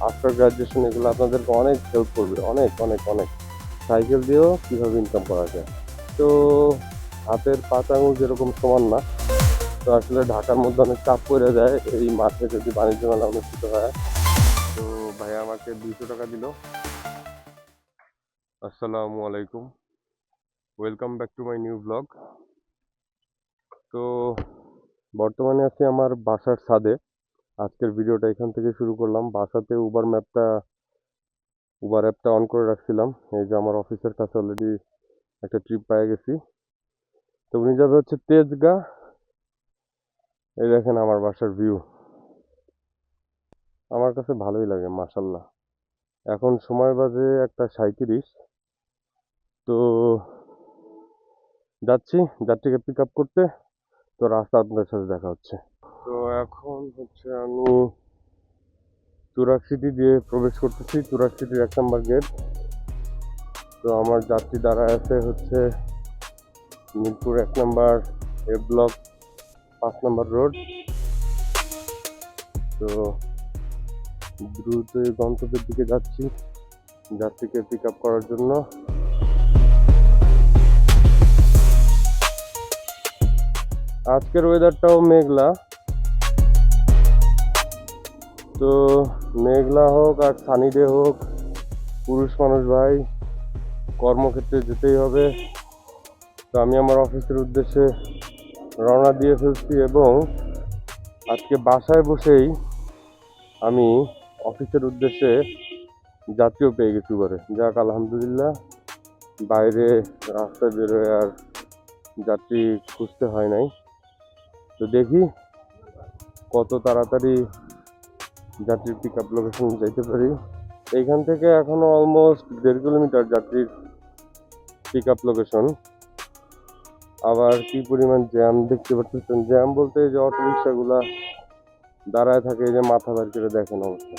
After graduation এগুলো আপনাদেরকে অনেক হেল্প করবে, অনেক অনেক অনেক। সাইকেল দিয়েও কীভাবে ইনকাম করা যায়। তো হাতের পাঁচ আঙুল যেরকম সমান না, তো আসলে ঢাকার মধ্যে অনেক চাপ পড়ে যায় এই মাঠে যদি বাণিজ্য মেলা অনুষ্ঠিত হয়। তো ভাইয়া আমাকে 200 টাকা দিল। আসসালামু আলাইকুম, welcome back to my new blog. তো বর্তমানে আছি আমার বাসার ছাদে। আজকের ভিডিওটা এখান থেকে শুরু করলাম। বাসাতে উবার অ্যাপটা অন করে রাখছিলাম। এই যে আমার অফিসের কাছে অলরেডি একটা ট্রিপ পেয়ে গেছি। তো উনি যাবে হচ্ছে তেজগাঁ। এই দেখেন আমার বাসার ভিউ, আমার কাছে ভালোই লাগে মাশাল্লাহ। এখন সময় বাজে 1:37। তো যাচ্ছি যাত্রীকে পিক আপ করতে। তো রাস্তা আপনাদের সাথে দেখা হচ্ছে। তো এখন হচ্ছে আমি তুরাগ সিটি দিয়ে প্রবেশ করতেছি, তুরাগ সিটির 1 নম্বর গেট। তো আমার যাত্রী দাঁড়ায় আছে হচ্ছে মিরপুর 1 নম্বর এ ব্লক 5 নম্বর রোড। তো দ্রুত এই গন্তব্যের দিকে যাচ্ছি যাত্রীকে পিক আপ করার জন্য। আজকের ওয়েদারটাও মেঘলা। তো মেঘলা হোক আর সানি ডে হোক, পুরুষ মানুষ ভাই, কর্মক্ষেত্রে যেতেই হবে। তো আমি আমার অফিসের উদ্দেশ্যে রওনা দিয়ে ফেলছি এবং আজকে বাসায় বসেই আমি অফিসের উদ্দেশ্যে যাত্রীও পেয়ে গেছি উবারে। যাক আলহামদুলিল্লাহ, বাইরে রাস্তায় বেরোয় আর যাত্রী খুঁজতে হয় নাই। তো দেখি কত তাড়াতাড়ি যাত্রীর পিক আপ লোকেশন যাইতে পারি। এইখান থেকে এখনো অলমোস্ট 1.5 কিলোমিটার যাত্রীর পিক আপ লোকেশন। আবার কি পরিমাণ জ্যাম দেখতে পাচ্ছেন। জ্যাম বলতে যে অটো রিক্সাগুলা দাঁড়ায় থাকে, এই যে মাথা বের করে দেখেন অবস্থা।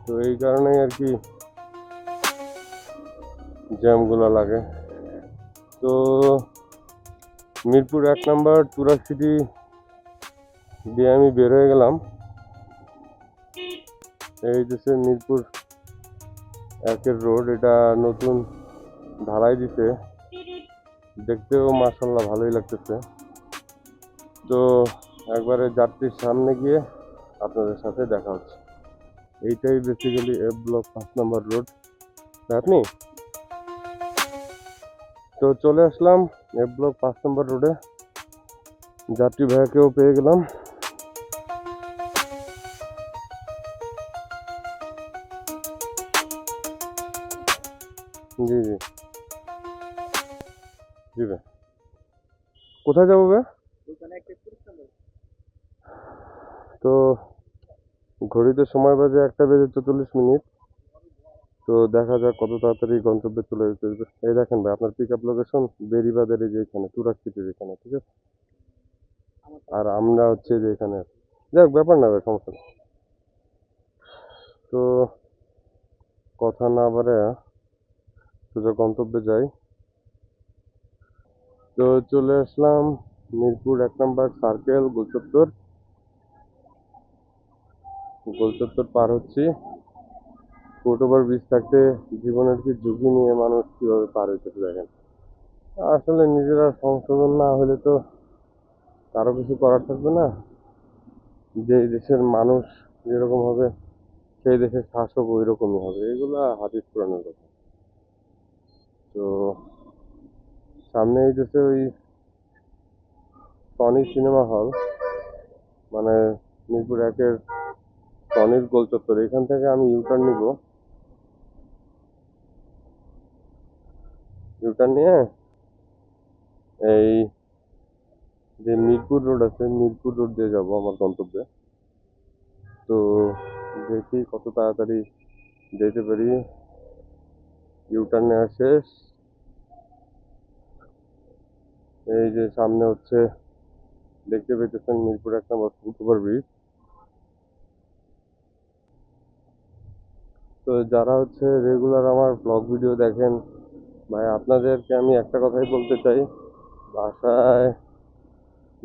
তো এই কারণেই আর কি জ্যামগুলো লাগে। তো মিরপুর 1 নম্বর তুরাগ সিটি দিয়ে আমি বের হয়ে গেলাম। এই যে মিরপুর 1-এর রোড, এটা নতুন ঢালাই দিতে, দেখতেও মাশাল্লাহ ভালোই লাগতেছে। তো একবারে যাত্রীর সামনে গিয়ে আপনাদের সাথে দেখা হচ্ছে। এইটাই বেসিক্যালি এ ব্লক 5 নম্বর রোড। আপনি তো চলে আসলাম এ ব্লক 5 নম্বর রোডে। যাত্রী ভাইয়াকেও পেয়ে গেলাম। জি জি জি ভাই, কোথায় যাবো ভাই? তো ঘড়িতে সময় বাজে 1:44। তো দেখা যাক কত তাড়াতাড়ি গন্তব্যে চলে যেতে। এই দেখেন ভাই আপনার পিক আপ লোকেশন বেরিবাদের এই যে এখানে তুরাগ সিটির এখানে, ঠিক আছে। আর আমরা হচ্ছে যে এখানে, যাক ব্যাপার না ভাই, সমস্যা নেই। তো কথা না বাড়ায় সোজা গন্তব্যে যাই। তো চলে আসলাম মিরপুর 1 নম্বর সার্কেল, গোলচত্বর পার হচ্ছি। ফুট ওভার ব্রিজ থাকতে জীবনের কি ঝুঁকি নিয়ে মানুষ কিভাবে পার হইতেছে দেখেন। আসলে নিজেরা সংশোধন না হলে তো কারো কিছু করার থাকবে না। যে দেশের মানুষ যেরকম হবে সেই দেশের শাসক ওই রকমই হবে, এগুলা হাদিস পুরাণের কথা। তো সামনে এই দেশে ওই সনি সিনেমা হল, মানে মিরপুর 1-এর সনির গোল চত্বর, এখান থেকে আমি ইউটার্ন নিব। ইউটার্ন নিয়ে এই যে মিরপুর রোড আছে, মিরপুর রোড দিয়ে যাবো আমার গন্তব্যে। তো দেখি কত তাড়াতাড়ি যেতে পারি। ইউটার্ন নেওয়া শেষ। এই যে সামনে হচ্ছে দেখতে পেতেছেন মিরপুর 1 নম্বর ফুট ওভার ব্রিজ। তো যারা হচ্ছে রেগুলার আমার ব্লগ ভিডিও দেখেন ভাই, আপনাদেরকে আমি একটা কথাই বলতে চাই, বাসায়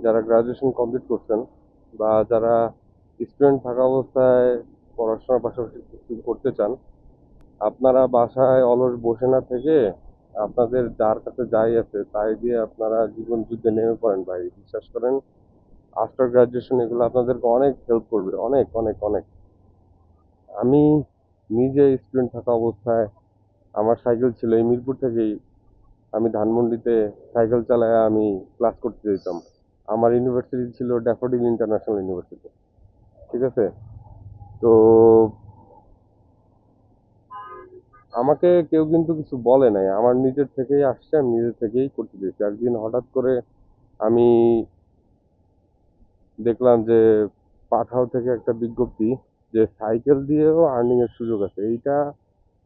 যারা গ্রাজুয়েশন কমপ্লিট করছেন বা যারা স্টুডেন্ট থাকা অবস্থায় পড়াশোনার পাশাপাশি কিছু করতে চান, আপনারা বাসায় অলস বসে না থেকে আপনাদের যার কাছে যাই আছে তাই দিয়ে আপনারা জীবন যুদ্ধে নেমে পড়েন ভাই। বিশ্বাস করেন, আফটার গ্রাজুয়েশন এগুলো আপনাদেরকে অনেক হেল্প করবে, অনেক অনেক অনেক। আমি নিজে স্টুডেন্ট থাকা অবস্থায় আমার সাইকেল ছিল, এই মিরপুর থেকেই আমি ধানমন্ডিতে সাইকেল চালায় আমি ক্লাস করতে যেতাম। আমার ইউনিভার্সিটি ছিল ড্যাফোডিল ইন্টারন্যাশনাল ইউনিভার্সিটি, ঠিক আছে? তো আমাকে কেউ কিন্তু কিছু বলে নাই, আমার নিজের থেকেই আসছে, আমি নিজের থেকেই করতে দিয়েছি। একদিন হঠাৎ করে আমি দেখলাম যে পাঠাও থেকে একটা বিজ্ঞপ্তি যে সাইকেল দিয়েও আর্নিং এর সুযোগ আছে। এইটা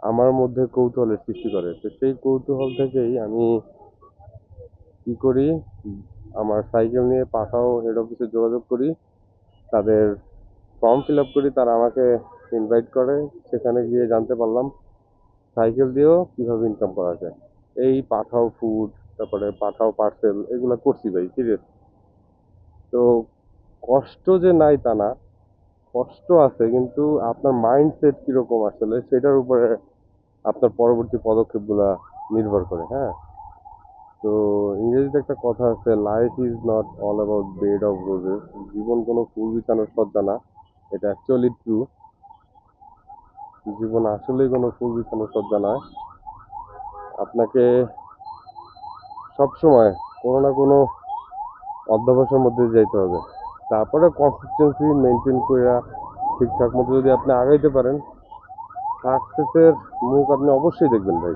আমার মধ্যে কৌতূহলের সৃষ্টি করে। তো সেই কৌতূহল থেকেই আমি কি করি, আমার সাইকেল নিয়ে পাঠাও হেড অফিসে যোগাযোগ করি, তাদের ফর্ম ফিল আপ করি, তারা আমাকে ইনভাইট করে। সেখানে গিয়ে জানতে পারলাম সাইকেল দিয়েও কিভাবে ইনকাম করা যায়। এই পাঠাও ফুড, তারপরে পাঠাও পার্সেল, এগুলা করছি ভাই, সিরিয়াস। তো কষ্ট যে নাই তা না, কষ্ট আছে, কিন্তু আপনার মাইন্ডসেট কিরকম আসলে সেটার উপরে আপনার পরবর্তী পদক্ষেপগুলা নির্ভর করে, হ্যাঁ। তো ইংরেজিতে একটা কথা আছে, life is not all about bed of roses. জীবন কোনো ফুল বিছানোর সজ্জা না। এটা অ্যাকচুয়ালি ট্রু। জীবন আসলেই কোনো ফুল বিছানোর সজ্জা নয়। আপনাকে সবসময় কোনো না কোনো অধ্যবসায়ের মধ্যে যাইতে হবে। তারপরে কনসিস্টেন্সি মেনটেন করে ঠিকঠাক মতো যদি আপনি আগাইতে পারেন, সাকসেসের মুখ আপনি অবশ্যই দেখবেন ভাই,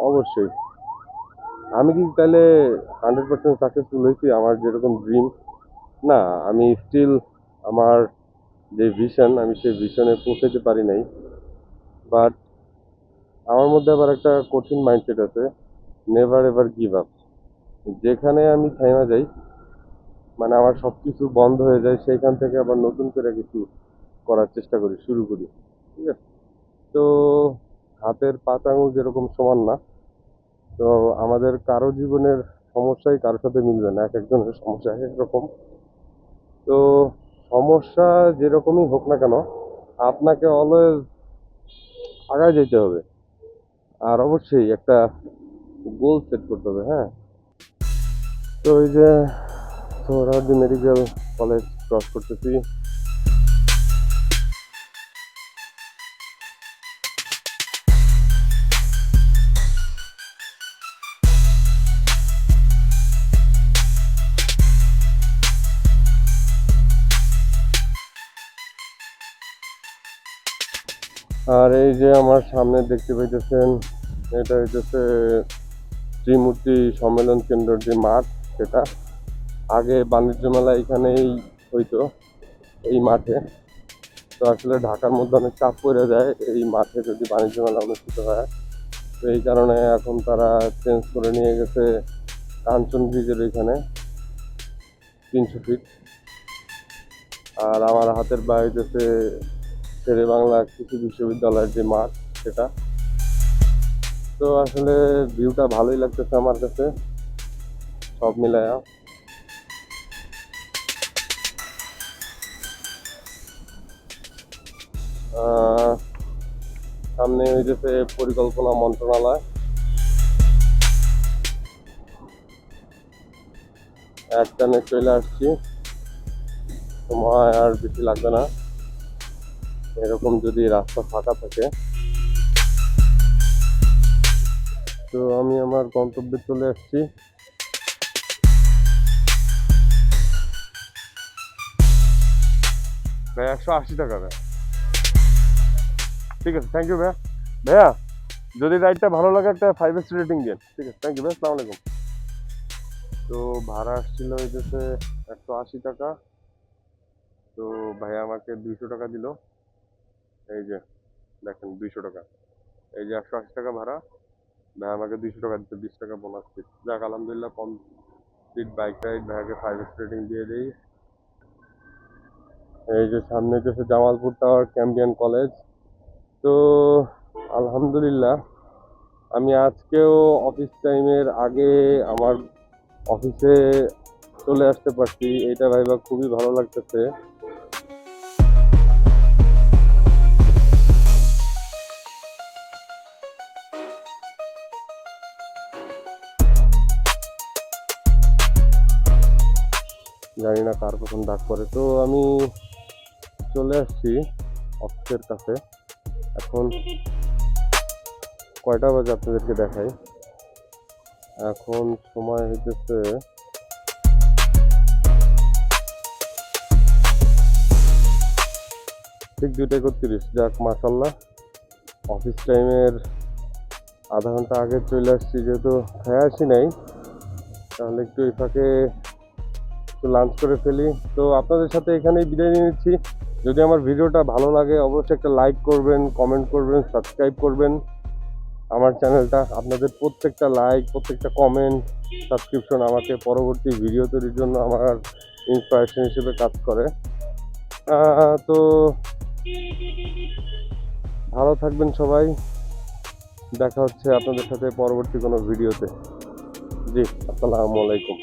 অবশ্যই। আমি কি তাহলে 100% সাকসেসফুল হয়েছি আমার যেরকম ড্রিম? না, আমি স্টিল আমার যে ভিশন, আমি সেই ভিশনে পৌঁছাতে পারি নাই। বাট আমার মধ্যে আবার একটা কঠিন মাইন্ডসেট আছে, নেভার এভার গিভ আপ। যেখানে আমি থেমে যাই, মানে আমার সব কিছু বন্ধ হয়ে যায়, সেইখান থেকে আবার নতুন করে কিছু করার চেষ্টা করি, শুরু করি, ঠিক আছে? তো হাতের পাঁচ আঙুল যেরকম সমান না, তো আমাদের কারো জীবনের সমস্যাই কারোর সাথে মিলবে না, এক একজনের সমস্যা এক এক রকম। তো সমস্যা যেরকমই হোক না কেন, আপনাকে অলওয়েজ আগায় যেতে হবে। আর অবশ্যই একটা গোল সেট করতে হবে, হ্যাঁ। তো এই যে সোহরাওয়ার্দী মেডিকেল কলেজ ক্রস করতেছি। আর এই যে আমার সামনে দেখতে পাইতেছেন, এটা হইতেছে ত্রিমূর্তি সম্মেলন কেন্দ্রের যে মাঠ, সেটা আগে বাণিজ্য মেলা এখানেই হইতো, এই মাঠে। তো আসলে ঢাকার মধ্যে অনেক চাপ পড়ে যায় এই মাঠে যদি বাণিজ্য মেলা অনুষ্ঠিত হয়। তো এই কারণে এখন তারা চেঞ্জ করে নিয়ে গেছে কাঞ্চন ব্রিজের ওইখানে 300 ফিট। আর আমার হাতের বাড়িতেছে শেরে বাংলা কৃষি বিশ্ববিদ্যালয়ের যে মাঠ, সেটা। তো আসলে ভিউটা ভালোই লাগতেছে আমার কাছে, সব মিলায়া। আহ, সামনে হইতেছে পরিকল্পনা মন্ত্রণালয়, একটানে চলে আসছি, সময় আর বেশি লাগবে না। এরকম যদি রাস্তা ফাঁকা থাকে, তো আমি আমার গন্তব্যে চলে আসছি। ভাই 180 টাকা ভাই, ঠিক আছে, থ্যাংক ইউ ভাইয়া। ভাইয়া যদি রাইডটা ভালো লাগে একটা 5 রেটিং দিন, ঠিক আছে? থ্যাংক ইউ ভাই, আসসালামু আলাইকুম। তো ভাড়া আসছিল হইতেছে 180 টাকা। তো ভাইয়া আমাকে 200 টাকা দিল, এই যে দেখেন 200 টাকা, এই যে 180 টাকা ভাড়া। ভাই আমাকে 200 টাকা দিতে, 20 টাকা বোনাস দিচ্ছে। যাক আলহামদুলিল্লাহ, কমপ্লিট বাইক রাইড, ভাইয়াকে 5 রেটিং দিয়ে দিই। এই যে সামনে হচ্ছে জামালপুর টাওয়ার ক্যাম্বিয়ান কলেজ। তো আলহামদুলিল্লাহ, আমি আজকেও অফিস টাইমের আগে আমার অফিসে চলে আসতে পারছি, এটা ভাইবা খুবই ভালো লাগতেছে। জানি না কার কখন ডাক পড়ে, তো আমি চলে আসছি অফিসের কাছে। এখন কয়টা বাজে আপনাদেরকে দেখাই। এখন সময় হইতেছে ঠিক 2:31। যাক মাশাল্লাহ, অফিস টাইমের আধা ঘন্টা আগে চলে আসছি, যেহেতু খেয়ে আসি নাই, তাহলে একটু এই ফাঁকে একটু লাঞ্চ করে ফেলি। তো আপনাদের সাথে এখানেই বিদায় নিয়ে নিচ্ছি। যদি আমার ভিডিওটা ভালো লাগে অবশ্যই একটা লাইক করবেন, কমেন্ট করবেন, সাবস্ক্রাইব করবেন আমার চ্যানেলটা। আপনাদের প্রত্যেকটা লাইক, প্রত্যেকটা কমেন্ট, সাবস্ক্রিপশন আমাকে পরবর্তী ভিডিও তৈরির জন্য আমার ইন্সপিরেশন হিসেবে কাজ করে। তো ভালো থাকবেন সবাই, দেখা হচ্ছে আপনাদের সাথে পরবর্তী কোনো ভিডিওতে। জি, আসসালামু আলাইকুম।